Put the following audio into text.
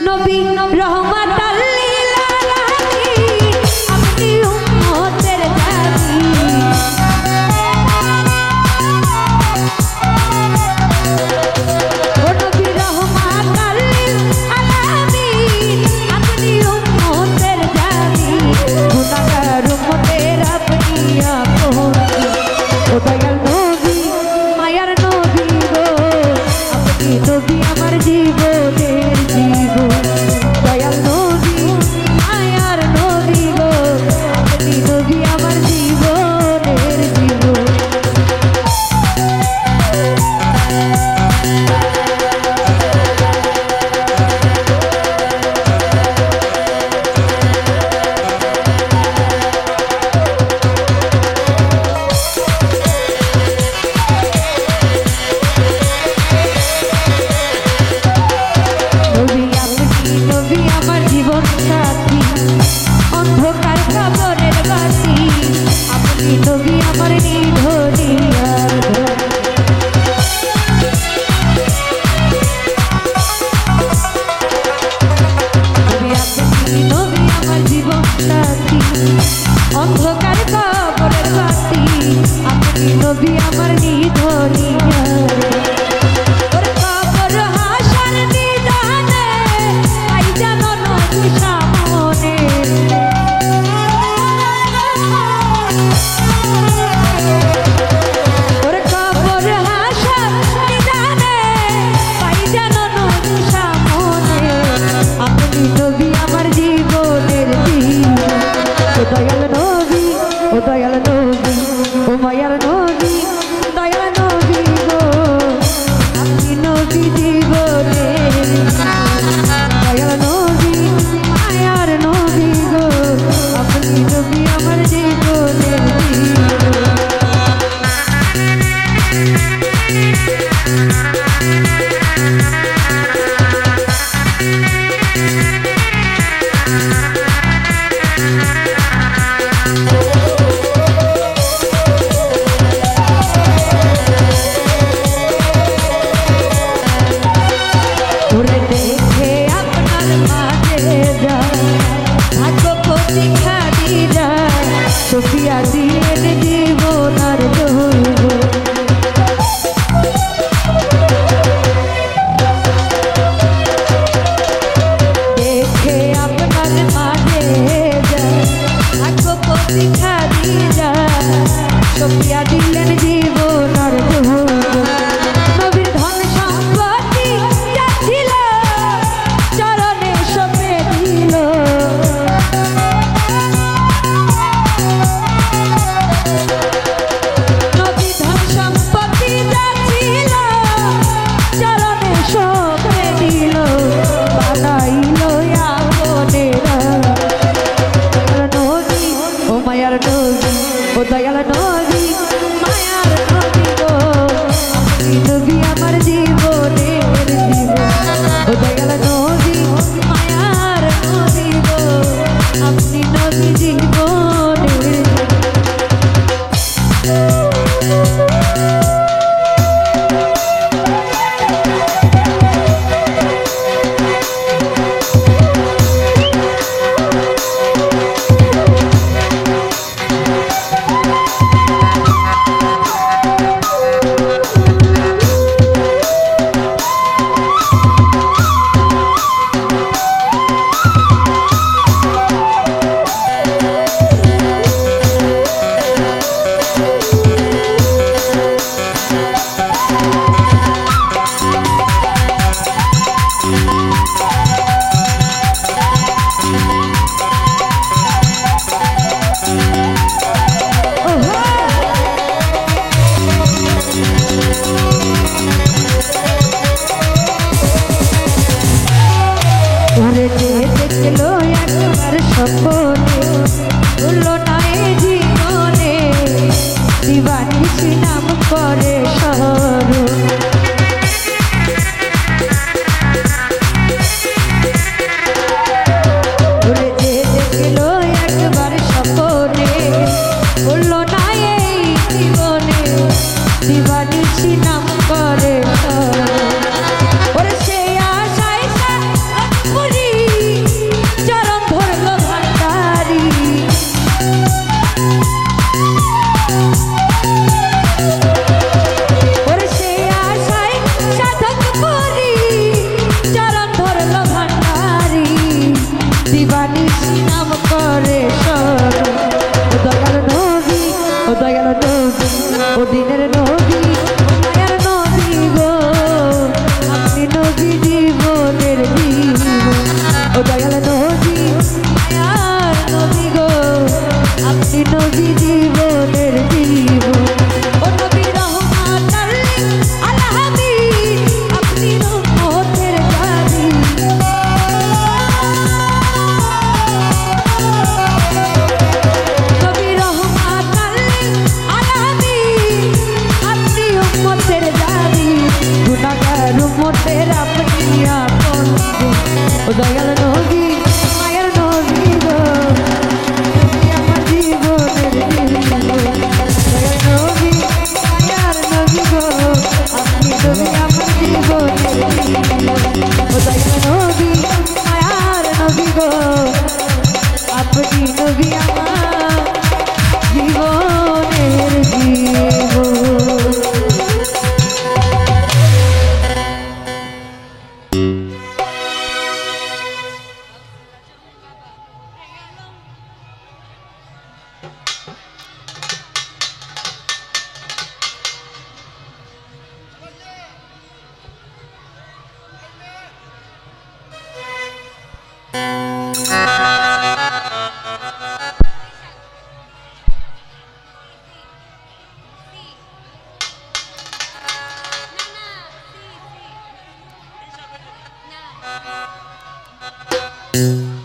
নবী রহমাতাল লিল আলামিন আপনি উম্মতের জাতি ও নবী রহমাতাল লিল আলামিন আপনি উম্মতের জাতি গুনাহগার উম্মতের আপনি আপন ও দয়াল নবী মায়ার নবী গো আপনি নবী আমার জীবনের জীবন দয়াল নবী মায়ার নবী গো আপনি নবী আমার জীবনের জীবন নবী আমার জীবন সাথী অন্ধকার কবরের বাতি আপনি নবী আমার নিধনিয়ার নবী আমার জীবন সাথী অন্ধকার কবরের বাতি আপনি নবী আমার নিধনিয়ার দয়াল নবী ও দয়াল নবী ও মায়ার নবী দয়াল নবী গো আপনি নবী জীবনের দয়াল নবী মায়ার নবী গো আপনি নবী আমার জীবনের সোফিয়া দিলেন জীবনার জৈব দেখে আপনার মাঝে ভাগ্যপতি খাদিজা সোফিয়া দিলেন জীবনার জৈব নবীর ধন সম্পত্তি যা ছিল চরণে সঁপে দিল ও দয়াল নবী মায়ার নবী গো আপনি নবী আমার জীবনের জীবন ও দয়াল নবী মায়ার নবী গো আপনি নবী জীবনের দেখলো একবার স্বপ্নে ভুললো না এ জীবনে দিবানিশি নাম করে স্মরণ দেখলো একবার স্বপ্নে ভুললো না এই জীবনে দিবানিশি নাম করে স্মরণ। ও দয়াল নবী মায়ের নবী গো তুমি আমার জীবনের দয়াল নবী মায়ের নবী গো আপনি তুমি আমার জীবনের ও দয়াল নবী মায়ের নবী গো আপনি নবী আমার জীবনের জীবন। Nah.